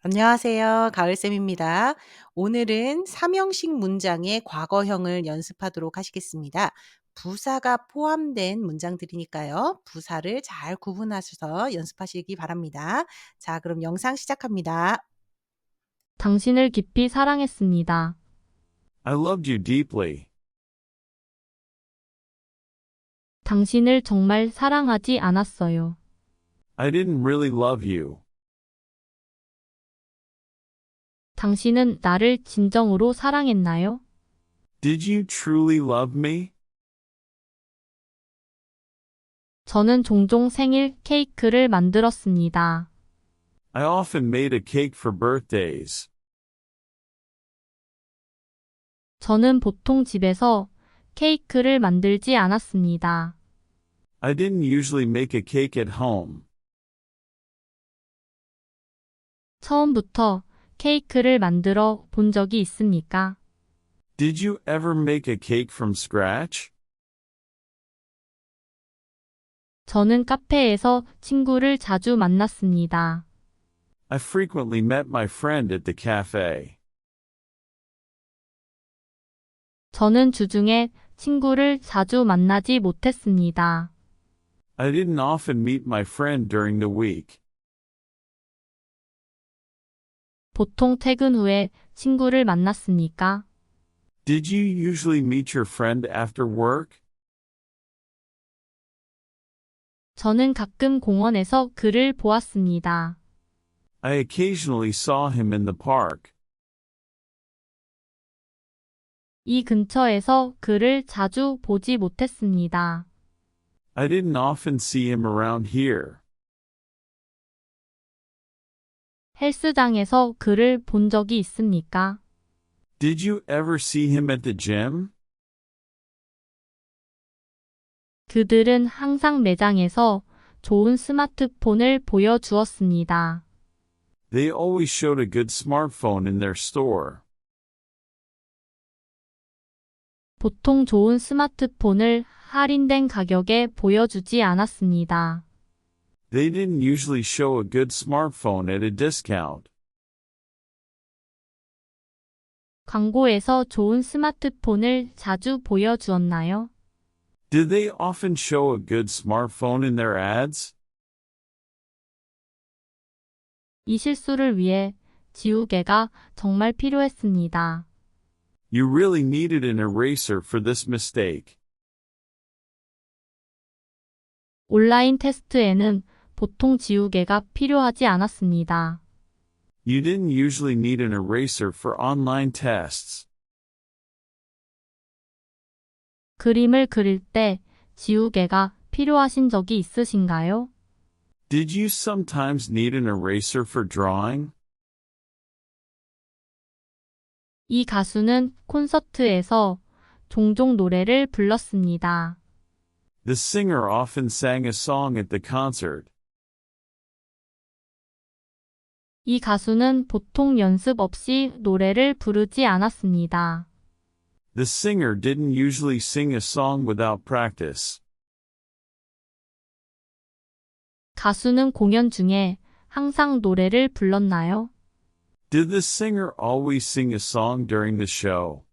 안녕하세요. 가을쌤입니다. 오늘은 삼형식 문장의 과거형을 연습하도록 하시겠습니다. 부사가 포함된 문장들이니까요. 부사를 잘 구분하셔서 연습하시기 바랍니다. 자, 그럼 영상 시작합니다. 당신을 깊이 사랑했습니다. I loved you deeply. 당신을 정말 사랑하지 않았어요. I didn't really love you. 당신은 나를 진정으로 사랑했나요? Did you truly love me? 저는 종종 생일 케이크를 만들었습니다. I often made a cake for birthdays. 저는 보통 집에서 케이크를 만들지 않았습니다. I didn't usually make a cake at home. 처음부터 케이크를 만들어 본 적이 있습니까? Did you ever make a cake from scratch? 저는 카페에서 친구를 자주 만났습니다. I frequently met my friend at the cafe. 저는 주중에 친구를 자주 만나지 못했습니다. I didn't often meet my friend during the week. 보통 퇴근 후에 친구를 만났습니까? Did you usually meet your friend after work? 저는 가끔 공원에서 그를 보았습니다. I occasionally saw him in the park. 이 근처에서 그를 자주 보지 못했습니다. I didn't often see him around here. 헬스장에서 그를 본 적이 있습니까? Did you ever see him at the gym? 그들은 항상 매장에서 좋은 스마트폰을 보여주었습니다. They always showed a good smartphone in their store. 보통 좋은 스마트폰을 할인된 가격에 보여주지 않았습니다. They didn't usually show a good smartphone at a discount. 광고에서 좋은 스마트폰을 자주 보여주었나요? Did they often show a good smartphone in their ads? 이 실수를 위해 지우개가 정말 필요했습니다. You really needed an eraser for this mistake. 온라인 테스트에는 보통 지우개가 필요하지 않았습니다. You didn't usually need an eraser for online tests. 그림을 그릴 때 지우개가 필요하신 적이 있으신가요? Did you sometimes need an eraser for drawing? 이 가수는 콘서트에서 종종 노래를 불렀습니다. The singer often sang a song at the concert. 이 가수는 보통 연습 없이 노래를 부르지 않았습니다. The singer didn't usually sing a song without practice. 가수는 공연 중에 항상 노래를 불렀나요? Did the singer always sing a song during the show?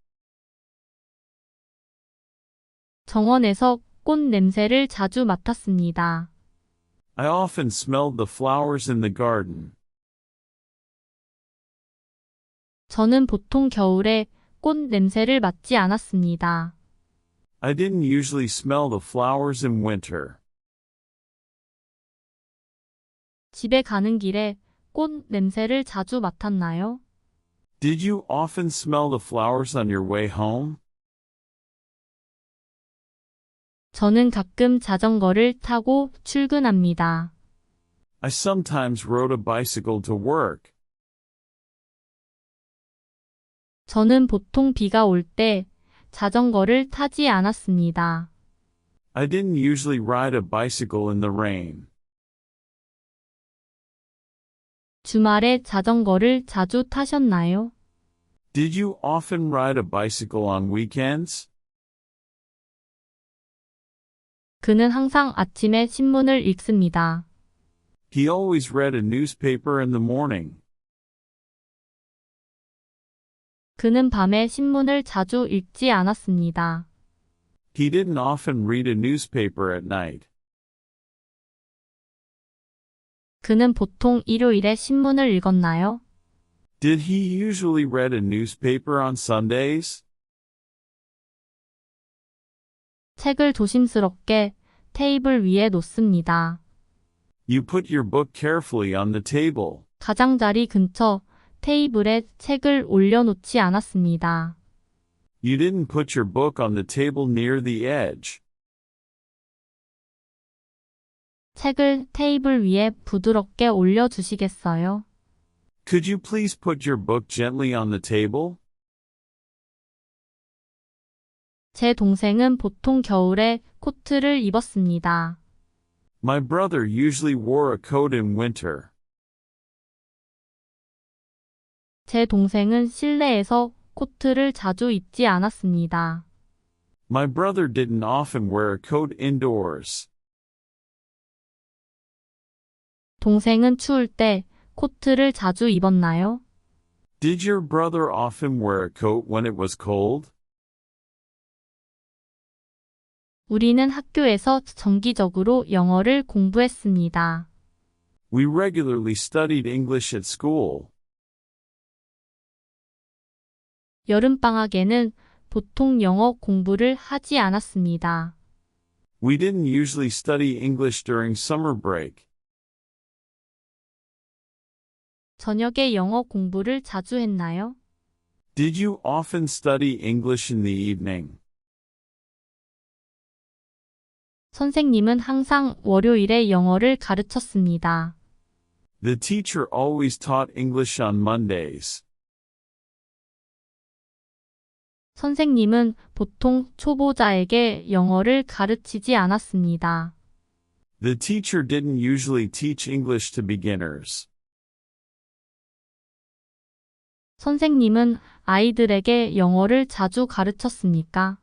정원에서 꽃 냄새를 자주 맡았습니다. I often smelled the flowers in the garden. 저는 보통 겨울에 꽃 냄새를 맡지 않았습니다. I didn't usually smell the flowers in winter. 집에 가는 길에 꽃 냄새를 자주 맡았나요? Did you often smell the flowers on your way home? 저는 가끔 자전거를 타고 출근합니다. I sometimes rode a bicycle to work. 저는 보통 비가 올 때 자전거를 타지 않았습니다. I didn't usually ride a bicycle in the rain. 주말에 자전거를 자주 타셨나요? Did you often ride a bicycle on weekends? 그는 항상 아침에 신문을 읽습니다. He always read a newspaper in the morning. 그는 밤에 신문을 자주 읽지 않았습니다. He didn't often read a newspaper at night. 그는 보통 일요일에 신문을 읽었나요? Did he usually read a newspaper on Sundays? 책을 조심스럽게 테이블 위에 놓습니다. You put your book carefully on the table. 가장자리 근처 테이블에 책을 올려놓지 않았습니다. You didn't put your book on the table near the edge. 책을 테이블 위에 부드럽게 올려주시겠어요? Could you please put your book gently on the table? 제 동생은 보통 겨울에 코트를 입었습니다. My brother usually wore a coat in winter. 제 동생은 실내에서 코트를 자주 입지 않았습니다. My brother didn't often wear a coat indoors. 동생은 추울 때 코트를 자주 입었나요? Did your brother often wear a coat when it was cold? 우리는 학교에서 정기적으로 영어를 공부했습니다. We regularly studied English at school. 여름방학에는 보통 영어 공부를 하지 않았습니다. We didn't usually study English during summer break. 저녁에 영어 공부를 자주 했나요? Did you often study English in the evening? 선생님은 항상 월요일에 영어를 가르쳤습니다. The teacher always taught English on Mondays. 선생님은 보통 초보자에게 영어를 가르치지 않았습니다. The teacher didn't usually teach English to beginners. 선생님은 아이들에게 영어를 자주 가르쳤습니까?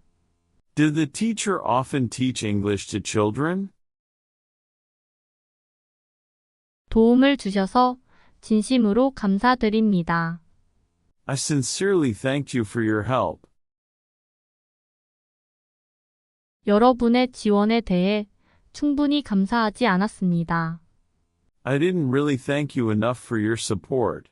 Did the teacher often teach English to children? 도움을 주셔서 진심으로 감사드립니다. I sincerely thank you for your help. 여러분의 지원에 대해 충분히 감사하지 않았습니다. I didn't really thank you enough for your support.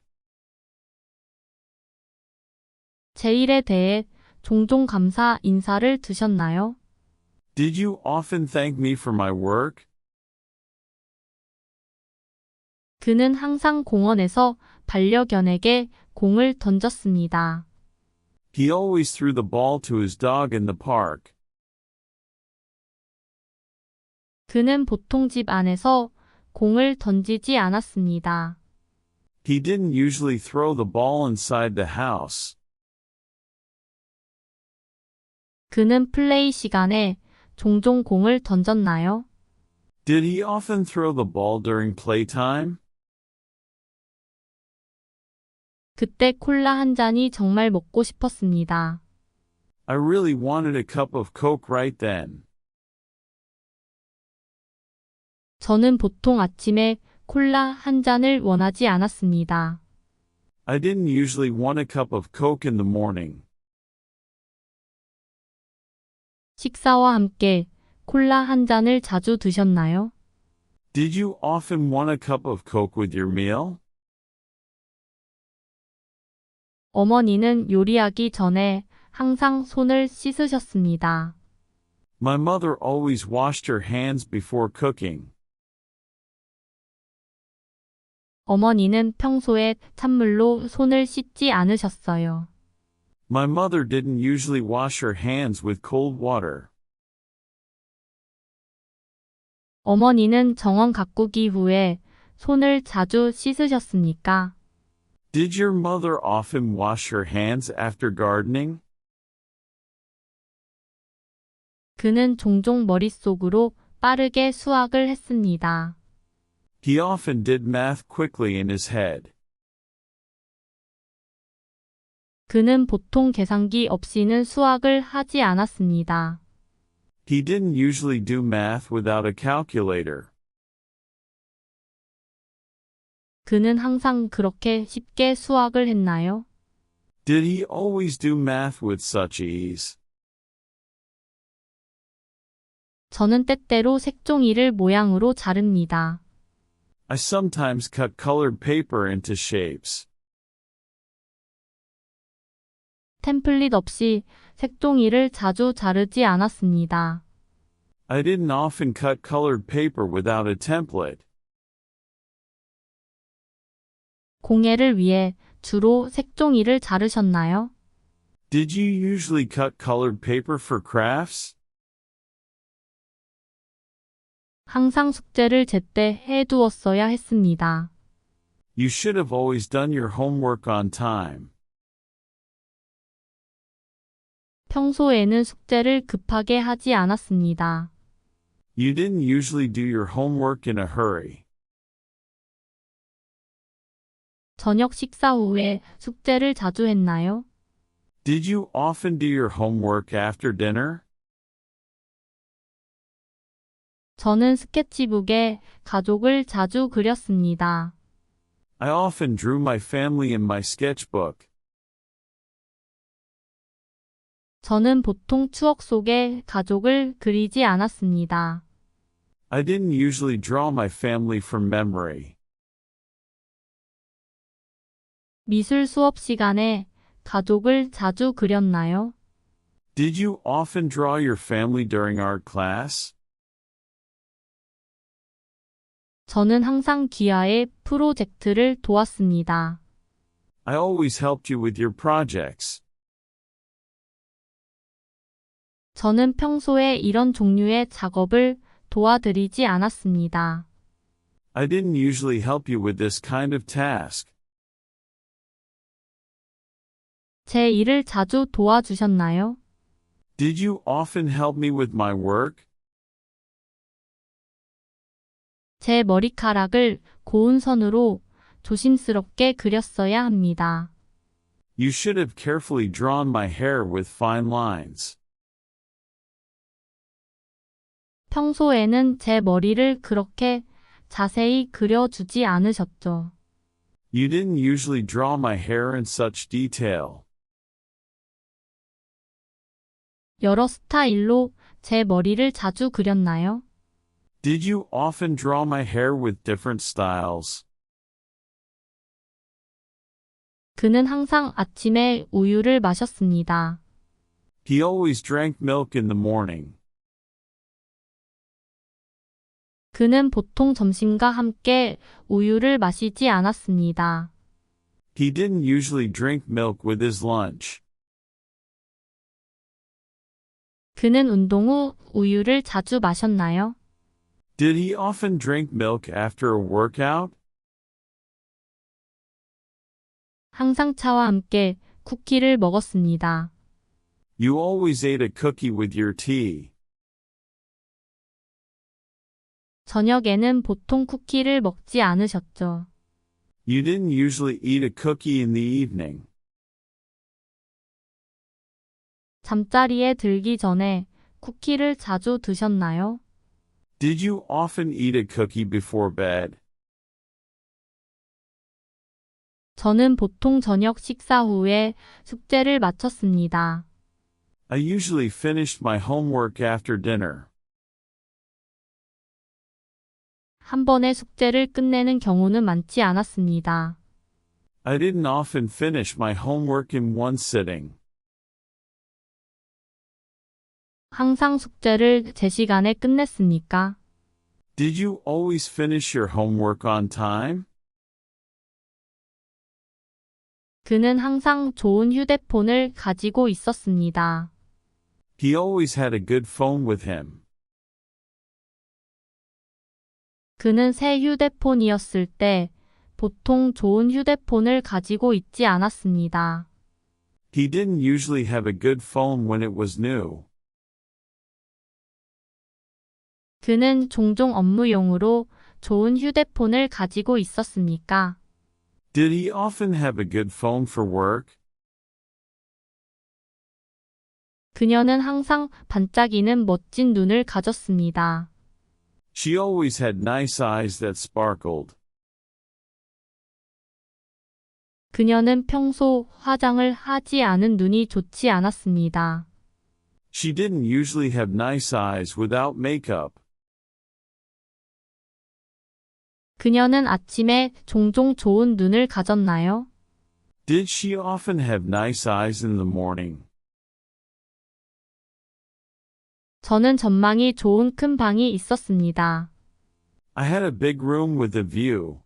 제 일에 대해 종종 감사 인사를 드셨나요? Did you often thank me for my work? 그는 항상 공원에서 반려견에게 공을 던졌습니다. He always threw the ball to his dog in the park. 그는 보통 집 안에서 공을 던지지 않았습니다. He didn't usually throw the ball inside the house. 그는 플레이 시간에 종종 공을 던졌나요? Did he often throw the ball during playtime? 그때 콜라 한 잔이 정말 먹고 싶었습니다. I really wanted a cup of Coke right then. 저는 보통 아침에 콜라 한 잔을 원하지 않았습니다. I didn't usually want a cup of Coke in the morning. 식사와 함께 콜라 한 잔을 자주 드셨나요? Did you often want a cup of Coke with your meal? 어머니는 요리하기 전에 항상 손을 씻으셨습니다. My mother always washed her hands before cooking. 어머니는 평소에 찬물로 손을 씻지 않으셨어요. My mother didn't usually wash her hands with cold water. 어머니는 정원 가꾸기 후에 손을 자주 씻으셨습니까? Did your mother often wash her hands after gardening? 그는 종종 머릿속으로 빠르게 수학을 했습니다. He often did math quickly in his head. 그는 보통 계산기 없이는 수학을 하지 않았습니다. He didn't usually do math without a calculator. 그는 항상 그렇게 쉽게 수학을 했나요? Did he always do math with such ease? 저는 때때로 색종이를 모양으로 자릅니다. I sometimes cut colored paper into shapes. 템플릿 없이 색종이를 자주 자르지 않았습니다. I didn't often cut colored paper without a template. 공예를 위해 주로 색종이를 자르셨나요? Did you usually cut colored paper for crafts? 항상 숙제를 제때 해두었어야 했습니다. You should have always done your homework on time. 평소에는 숙제를 급하게 하지 않았습니다. You didn't usually do your homework in a hurry. 저녁 식사 후에 숙제를 자주 했나요? Did you often do your homework after dinner? 저는 스케치북에 가족을 자주 그렸습니다. I often drew my family in my sketchbook. 저는 보통 추억 속에 가족을 그리지 않았습니다. I didn't usually draw my family from memory. 미술 수업 시간에 가족을 자주 그렸나요? Did you often draw your family during art class? 저는 항상 귀하의 프로젝트를 도왔습니다. I always helped you with your projects. 저는 평소에 이런 종류의 작업을 도와드리지 않았습니다. I didn't usually help you with this kind of task. 제 일을 자주 도와주셨나요? Did you often help me with my work? 제 머리카락을 고운 선으로 조심스럽게 그렸어야 합니다. You should have carefully drawn my hair with fine lines. 평소에는 제 머리를 그렇게 자세히 그려주지 않으셨죠. You didn't usually draw my hair in such detail. 여러 스타일로 제 머리를 자주 그렸나요? Did you often draw my hair with different styles? 그는 항상 아침에 우유를 마셨습니다. He always drank milk in the morning. 그는 보통 점심과 함께 우유를 마시지 않았습니다. He didn't usually drink milk with his lunch. 그는 운동 후 우유를 자주 마셨나요? Did he often drink milk after a workout? 항상 차와 함께 쿠키를 먹었습니다. You always ate a cookie with your tea. 저녁에는 보통 쿠키를 먹지 않으셨죠. You didn't usually eat a cookie in the evening. 잠자리에 들기 전에 쿠키를 자주 드셨나요? Did you often eat a cookie before bed? 저는 보통 저녁 식사 후에 숙제를 마쳤습니다. I usually finished my homework after dinner. 한 번에 숙제를 끝내는 경우는 많지 않았습니다. I didn't often finish my homework in one sitting. 항상 숙제를 제 시간에 끝냈습니까? Did you always finish your homework on time? 그는 항상 좋은 휴대폰을 가지고 있었습니다. He always had a good phone with him. 그는 새 휴대폰이었을 때 보통 좋은 휴대폰을 가지고 있지 않았습니다. He didn't usually have a good phone when it was new. 그는 종종 업무용으로 좋은 휴대폰을 가지고 있었습니까? Did he often have a good phone for work? 그녀는 항상 반짝이는 멋진 눈을 가졌습니다. She always had nice eyes that sparkled. 그녀는 평소 화장을 하지 않은 눈이 좋지 않았습니다. She didn't usually have nice eyes without makeup. 그녀는 아침에 종종 좋은 눈을 가졌나요? Did she often have nice eyes in the morning? 저는 전망이 좋은 큰 방이 있었습니다. I had a big room with a view.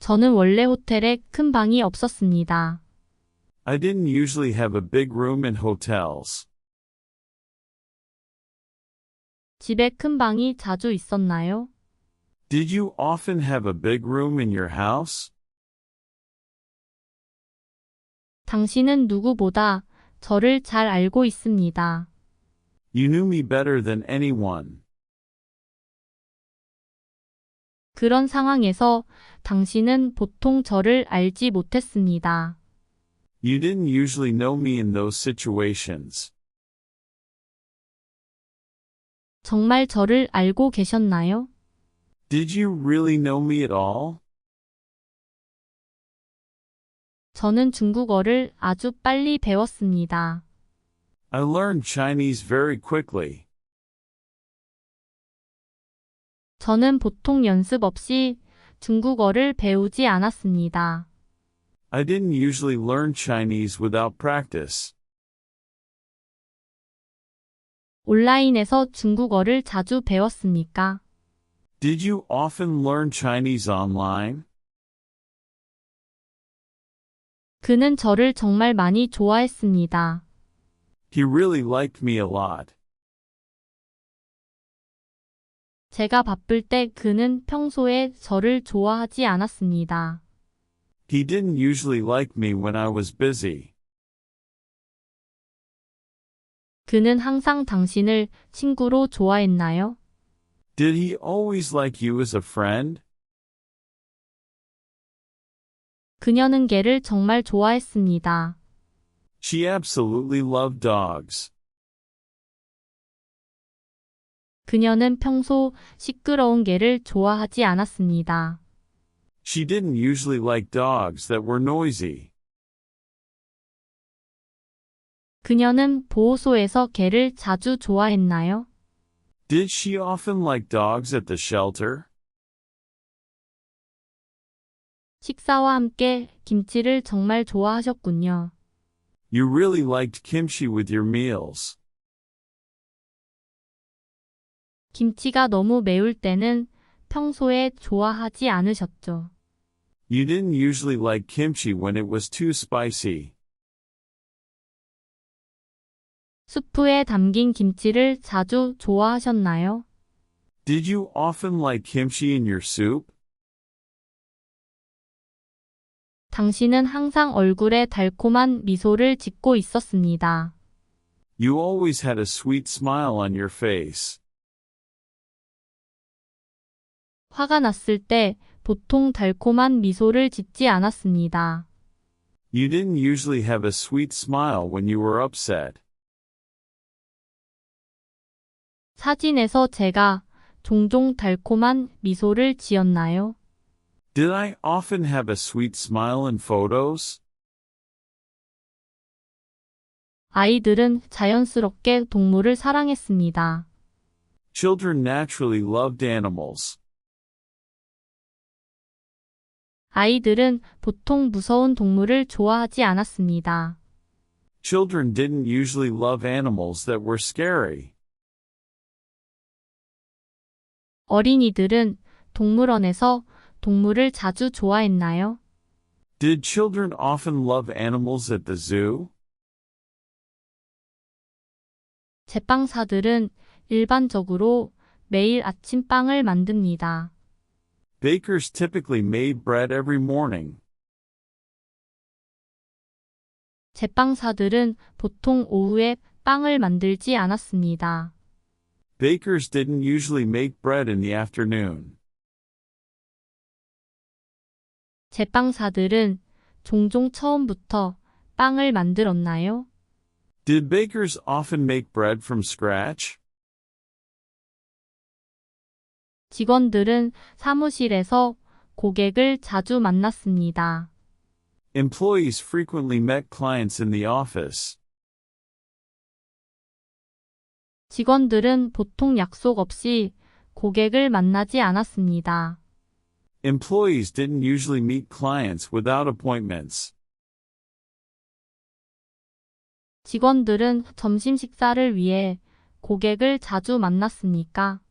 저는 원래 호텔에 큰 방이 없었습니다. I didn't usually have a big room in hotels. 집에 큰 방이 자주 있었나요? Did you often have a big room in your house? 당신은 누구보다 저를 잘 알고 있습니다. You knew me better than anyone. 그런 상황에서 당신은 보통 저를 알지 못했습니다. You didn't usually know me in those situations. 정말 저를 알고 계셨나요? Did you really know me at all? 저는 중국어를 아주 빨리 배웠습니다. I learned Chinese very quickly. 저는 보통 연습 없이 중국어를 배우지 않았습니다. I didn't usually learn Chinese without practice. 온라인에서 중국어를 자주 배웠습니까? Did you often learn Chinese online? 그는 저를 정말 많이 좋아했습니다. He really liked me a lot. 제가 바쁠 때 그는 평소에 저를 좋아하지 않았습니다. He didn't usually like me when I was busy. 그는 항상 당신을 친구로 좋아했나요? Did he always like you as a friend? 그녀는 개를 정말 좋아했습니다. She absolutely loved dogs. 그녀는 평소 시끄러운 개를 좋아하지 않았습니다. She didn't usually like dogs that were noisy. 그녀는 보호소에서 개를 자주 좋아했나요? Did she often like dogs at the shelter? 식사와 함께 김치를 정말 좋아하셨군요. You really liked kimchi with your meals. 김치가 너무 매울 때는 평소에 좋아하지 않으셨죠. You didn't usually like kimchi when it was too spicy. 수프에 담긴 김치를 자주 좋아하셨나요? Did you often like kimchi in your soup? 당신은 항상 얼굴에 달콤한 미소를 짓고 있었습니다. You always had a sweet smile on your face. 화가 났을 때 보통 달콤한 미소를 짓지 않았습니다. You didn't usually have a sweet smile when you were upset. 사진에서 제가 종종 달콤한 미소를 지었나요? Did I often have a sweet smile in photos? 아이들은 자연스럽게 동물을 사랑했습니다. Children naturally loved animals. 아이들은 보통 무서운 동물을 좋아하지 않았습니다. Children didn't usually love animals that were scary. 어린이들은 동물원에서 동물을 자주 좋아했나요? Did children often love animals at the zoo? 제빵사들은 일반적으로 매일 아침빵을 만듭니다. Bakers typically made bread every morning. 제빵사들은 보통 오후에 빵을 만들지 않았습니다. Bakers didn't usually make bread in the afternoon. 제빵사들은 종종 처음부터 빵을 만들었나요? Did bakers often make bread from scratch? 직원들은 사무실에서 고객을 자주 만났습니다. Employees frequently met clients in the office. 직원들은 보통 약속 없이 고객을 만나지 않았습니다. Employees didn't usually meet clients without appointments. 직원들은 점심 식사를 위해 고객을 자주 만났습니까?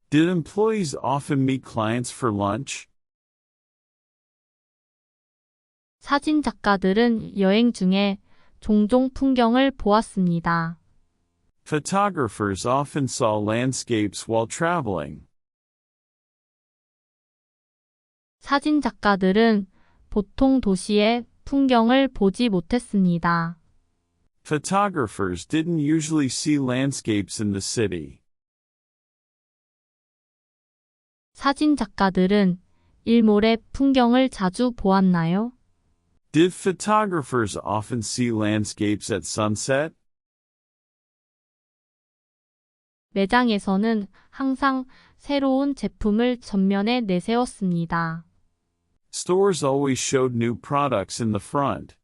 Did employees often meet clients for lunch? 사진 작가들은 여행 중에 종종 풍경을 보았습니다. Photographers often saw landscapes while traveling. 사진 작가들은 보통 도시의 풍경을 보지 못했습니다. Photographers didn't usually see landscapes in the city. 사진 작가들은 일몰의 풍경을 자주 보았나요? Did photographers often see landscapes at sunset? 매장에서는 항상 새로운 제품을 전면에 내세웠습니다. Stores always showed new products in the front.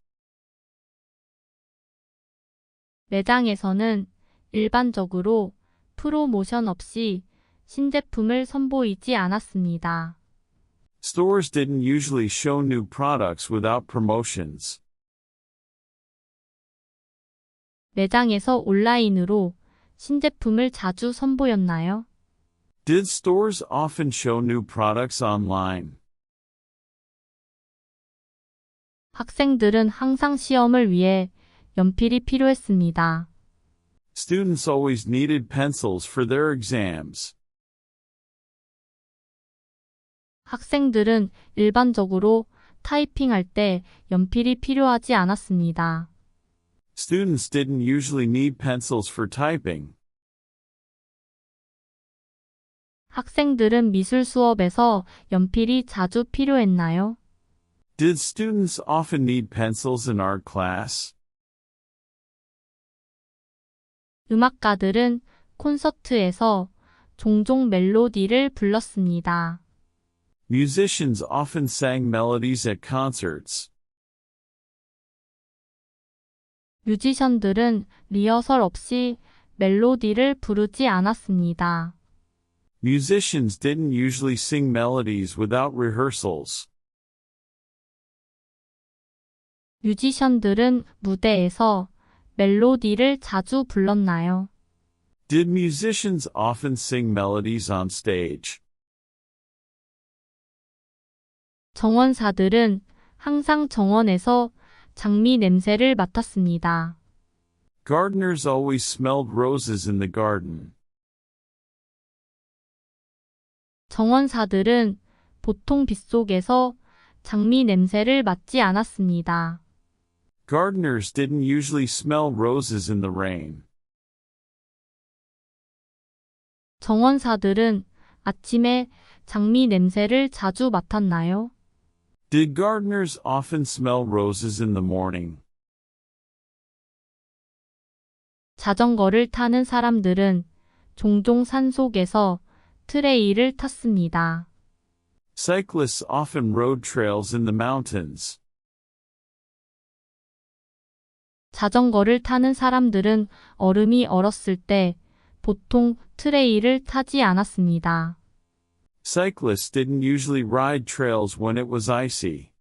매장에서는 일반적으로 프로모션 없이 신제품을 선보이지 않았습니다. Stores didn't usually show new products without promotions. 매장에서 온라인으로 신제품을 자주 선보였나요? Did stores often show new products online? 학생들은 항상 시험을 위해 연필이 필요했습니다. Students always needed pencils for their exams. 학생들은 일반적으로 타이핑할 때 연필이 필요하지 않았습니다. Students didn't usually need pencils for typing. 학생들은 미술 수업에서 연필이 자주 필요했나요? Did students often need pencils in art class? 음악가들은 콘서트에서 종종 멜로디를 불렀습니다. Musicians often sang melodies at concerts. 뮤지션들은 리허설 없이 멜로디를 부르지 않았습니다. Musicians didn't usually sing melodies without rehearsals. 뮤지션들은 무대에서 멜로디를 자주 불렀나요? Did musicians often sing melodies on stage? 정원사들은 항상 정원에서 장미 냄새를 맡았습니다. Gardeners always smelled roses in the garden. 정원사들은 보통 빗속에서 장미 냄새를 맡지 않았습니다. Gardeners didn't usually smell roses in the rain. 정원사들은 아침에 장미 냄새를 자주 맡았나요? Did gardeners often smell roses in the morning? 자전거를 타는 사람들은 종종 산속에서 트레일을 탔습니다. Cyclists often rode trails in the mountains. 자전거를 타는 사람들은 얼음이 얼었을 때 보통 트레일을 타지 않았습니다. Cyclists didn't usually ride trails when it was icy.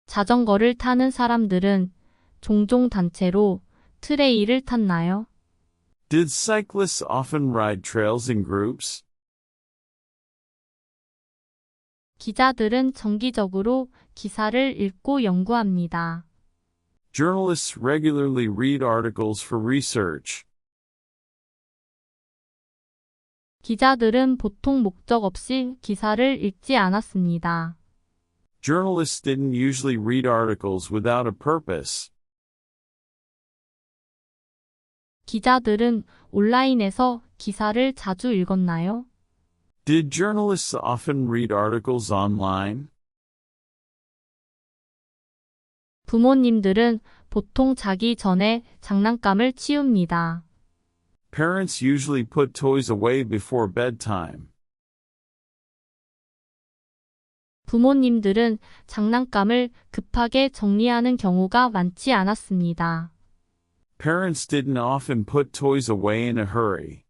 자전거를 타는 사람들은 종종 단체로 트레일을 탔나요? Did cyclists often ride trails in groups? 기자들은 정기적으로 기사를 읽고 연구합니다. Journalists regularly read articles for research. 기자들은 보통 목적 없이 기사를 읽지 않았습니다. Journalists didn't usually read articles without a purpose. 기자들은 온라인에서 기사를 자주 읽었나요? Did journalists often read articles online? 부모님들은 보통 자기 전에 장난감을 치웁니다. Parents usually put toys away before bedtime. 부모님들은 장난감을 급하게 정리하는 경우가 많지 않았습니다. Parents didn't often put toys away in a hurry.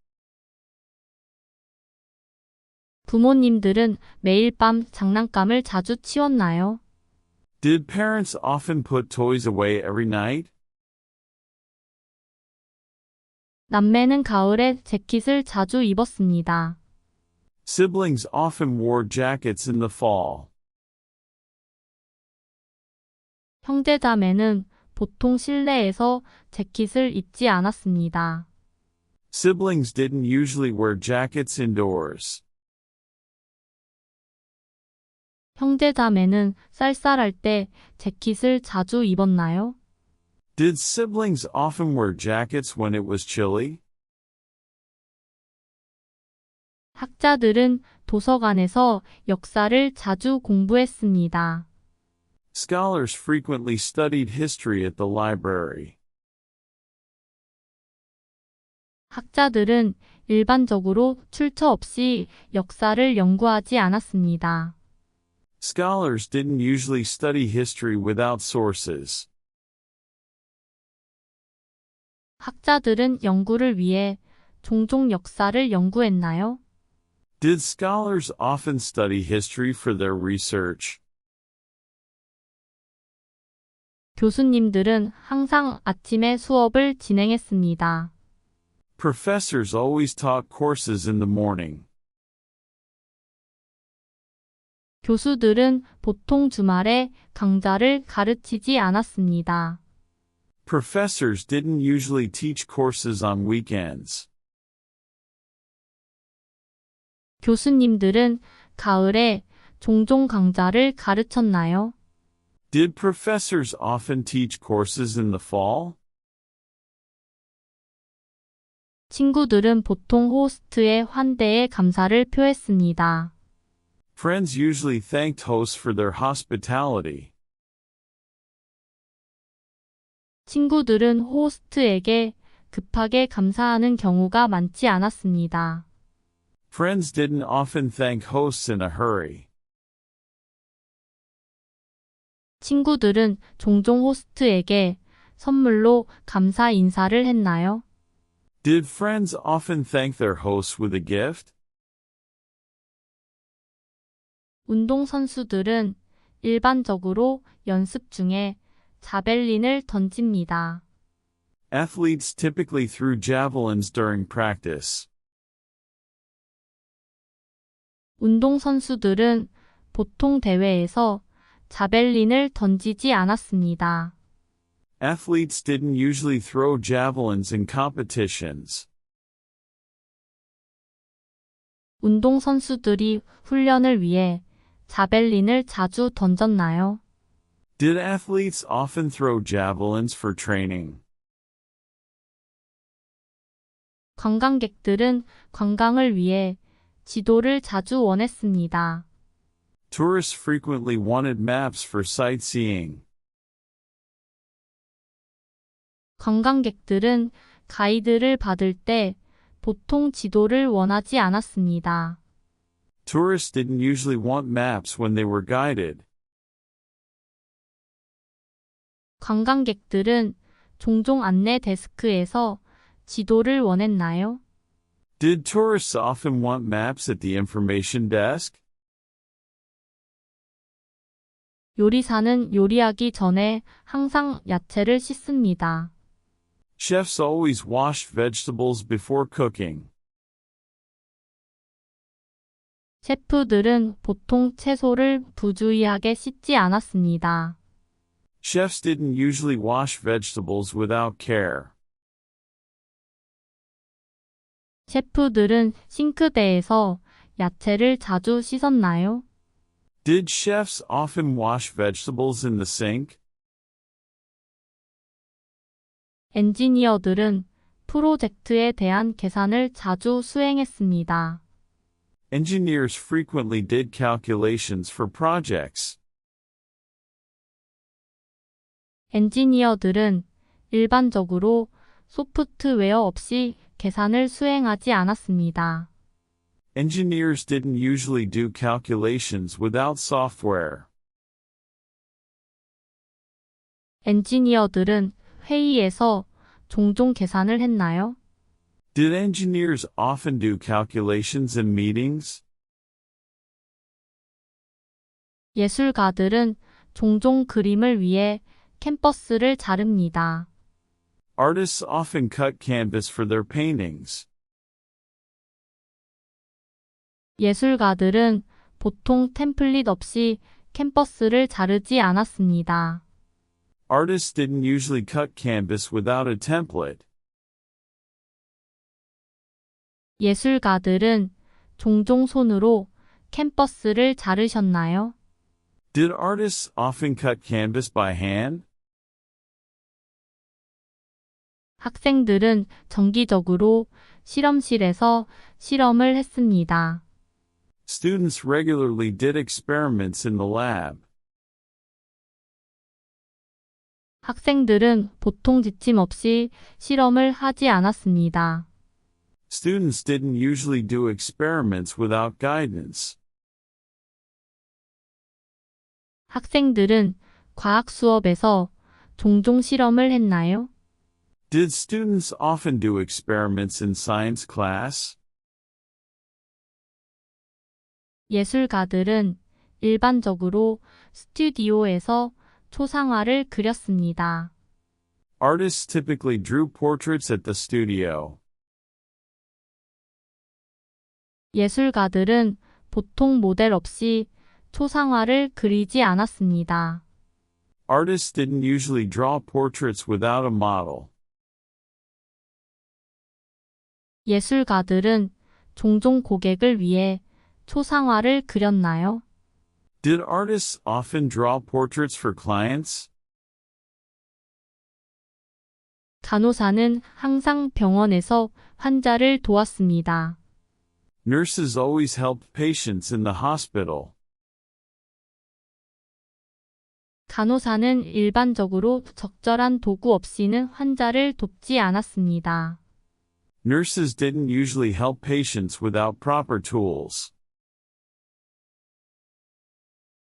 부모님들은 매일 밤 장난감을 자주 치웠나요? Did parents often put toys away every night? 남매는 가을에 재킷을 자주 입었습니다. Siblings often wore jackets in the fall. 형제자매는 보통 실내에서 재킷을 입지 않았습니다. Siblings didn't usually wear jackets indoors. 형제자매는 쌀쌀할 때 재킷을 자주 입었나요? Did siblings often wear jackets when it was chilly? 학자들은 도서관에서 역사를 자주 공부했습니다. Scholars frequently studied history at the library. 학자들은 일반적으로 출처 없이 역사를 연구하지 않았습니다. Scholars didn't usually study history without sources. 학자들은 연구를 위해 종종 역사를 연구했나요? Did scholars often study history for their research? 교수님들은 항상 아침에 수업을 진행했습니다. Professors always taught courses in the morning. 교수들은 보통 주말에 강좌를 가르치지 않았습니다. Professors didn't usually teach courses on weekends. 교수님들은 가을에 종종 강좌를 가르쳤나요? Did professors often teach courses in the fall? 친구들은 보통 호스트의 환대에 감사를 표했습니다. Friends usually thanked hosts for their hospitality. 친구들은 호스트에게 급하게 감사하는 경우가 많지 않았습니다. Friends didn't often thank hosts in a hurry. 친구들은 종종 호스트에게 선물로 감사 인사를 했나요? Did friends often thank their hosts with a gift? 운동선수들은 일반적으로 연습 중에 자벨린을 던집니다. Athletes typically threw javelins during practice. 운동선수들은 보통 대회에서 자벨린을 던지지 않았습니다. Athletes didn't usually throw javelins in competitions. 운동선수들이 훈련을 위해 자벨린을 자주 던졌나요? Did athletes often throw javelins for training? 관광객들은 관광을 위해 지도를 자주 원했습니다. Tourists frequently wanted maps for sightseeing. 관광객들은 가이드를 받을 때 보통 지도를 원하지 않았습니다. Tourists didn't usually want maps when they were guided. 관광객들은 종종 안내 데스크에서 지도를 원했나요? Did tourists often want maps at the information desk? 요리사는 요리하기 전에 항상 야채를 씻습니다. Chefs always washed vegetables before cooking. 셰프들은 보통 채소를 부주의하게 씻지 않았습니다. Chefs didn't usually wash vegetables without care. 셰프들은 싱크대에서 야채를 자주 씻었나요? Did chefs often wash vegetables in the sink? 엔지니어들은 프로젝트에 대한 계산을 자주 수행했습니다. Engineers frequently did calculations for projects. 엔지니어들은 일반적으로 소프트웨어 없이 계산을 수행하지 않았습니다. Engineers didn't usually do calculations without software. 엔지니어들은 회의에서 종종 계산을 했나요? Did engineers often do calculations in meetings? 예술가들은 종종 그림을 위해 캔버스를 자릅니다. Artists often cut canvas for their paintings. 예술가들은 보통 템플릿 없이 캔버스를 자르지 않았습니다. Artists didn't usually cut canvas without a template. 예술가들은 종종 손으로 캔버스를 자르셨나요? Did artists often cut canvas by hand? 학생들은 정기적으로 실험실에서 실험을 했습니다. Students regularly did experiments in the lab. 학생들은 보통 지침 없이 실험을 하지 않았습니다. Students didn't usually do experiments without guidance. 학생들은 과학 수업에서 종종 실험을 했나요? Did students often do experiments in science class? 예술가들은 일반적으로 스튜디오에서 초상화를 그렸습니다. Artists typically drew portraits at the studio. 예술가들은 보통 모델 없이 초상화를 그리지 않았습니다. Artists didn't usually draw portraits without a model. 예술가들은 종종 고객을 위해 초상화를 그렸나요? Did artists often draw portraits for clients? 간호사는 항상 병원에서 환자를 도왔습니다. Nurses always helped patients in the hospital. 간호사는 일반적으로 적절한 도구 없이는 환자를 돕지 않았습니다. Nurses didn't usually help patients without proper tools.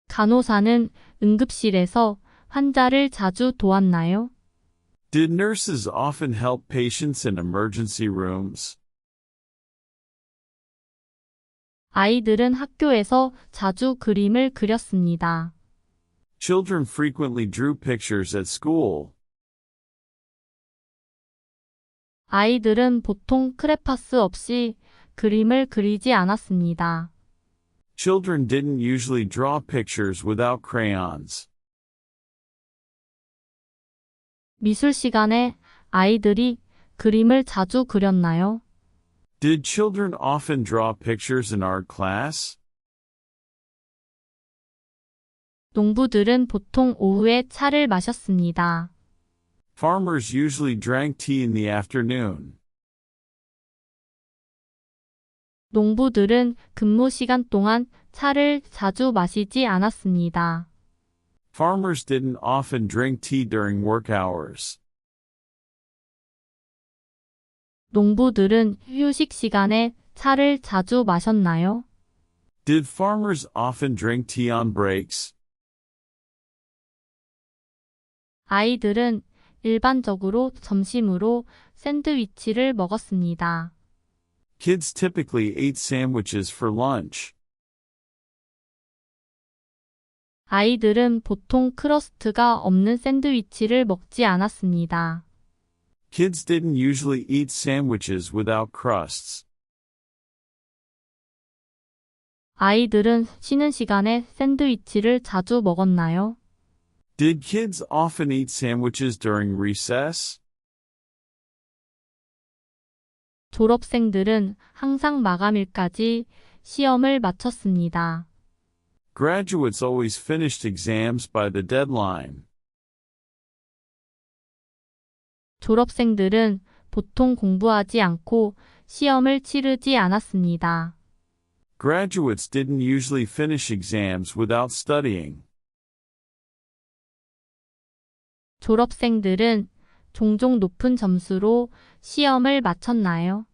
간호사는 응급실에서 환자를 자주 도왔나요? Did nurses often help patients in emergency rooms? 아이들은 학교에서 자주 그림을 그렸습니다. Children frequently drew pictures at school. 아이들은 보통 크레파스 없이 그림을 그리지 않았습니다. Children didn't usually draw pictures without crayons. 미술 시간에 아이들이 그림을 자주 그렸나요? Did children often draw pictures in art class? 농부들은 보통 오후에 차를 마셨습니다. Farmers usually drank tea in the afternoon. 농부들은 근무 시간 동안 차를 자주 마시지 않았습니다. Farmers didn't often drink tea during work hours. 농부들은 휴식 시간에 차를 자주 마셨나요? Did farmers often drink tea on breaks? 아이들은 일반적으로 점심으로 샌드위치를 먹었습니다. Kids typically ate sandwiches for lunch. 아이들은 보통 크러스트가 없는 샌드위치를 먹지 않았습니다. Kids didn't usually eat sandwiches without crusts. 아이들은 쉬는 시간에 샌드위치를 자주 먹었나요? Did kids often eat sandwiches during recess? 졸업생들은 항상 마감일까지 시험을 마쳤습니다. Graduates always finished exams by the deadline. 졸업생들은 보통 공부하지 않고 시험을 치르지 않았습니다. Graduates didn't usually finish exams without studying. 졸업생들은 종종 높은 점수로 시험을 마쳤나요?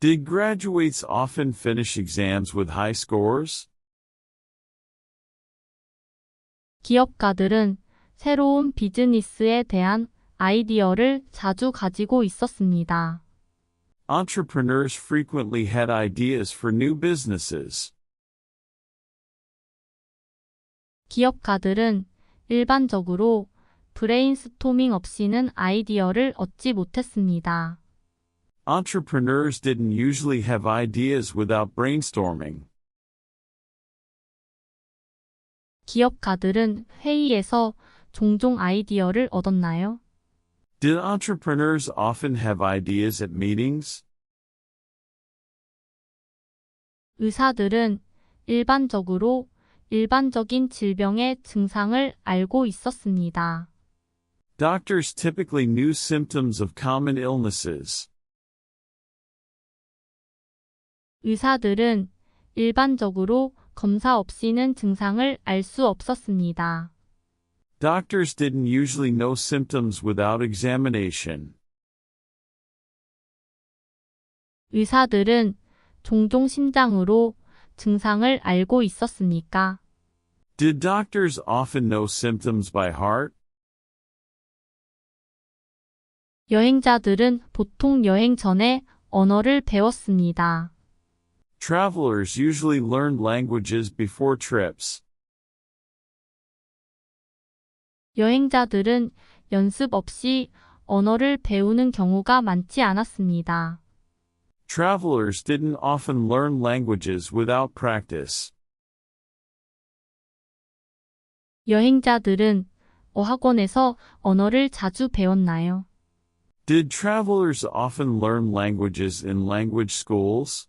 Did graduates often finish exams with high scores? 기업가들은 새로운 비즈니스에 대한 아이디어를 자주 가지고 있었습니다. Entrepreneurs frequently had ideas for new businesses. 기업가들은 일반적으로 브레인스토밍 없이는 아이디어를 얻지 못했습니다. Entrepreneurs didn't usually have ideas without brainstorming. 기업가들은 회의에서 종종 아이디어를 얻었나요? Did entrepreneurs often have ideas at meetings? 의사들은 일반적으로 일반적인 질병의 증상을 알고 있었습니다. Doctors typically knew symptoms of common illnesses. 의사들은 일반적으로 검사 없이는 증상을 알 수 없었습니다. Doctors didn't usually know symptoms without examination. 의사들은 종종 심장으로 증상을 알고 있었습니까? Did doctors often know symptoms by heart? 여행자들은 보통 여행 전에 언어를 배웠습니다. Travelers usually learned languages before trips. 여행자들은 연습 없이 언어를 배우는 경우가 많지 않았습니다. Travelers didn't often learn languages without practice. 여행자들은 어학원에서 언어를 자주 배웠나요? Did travelers often learn languages in language schools?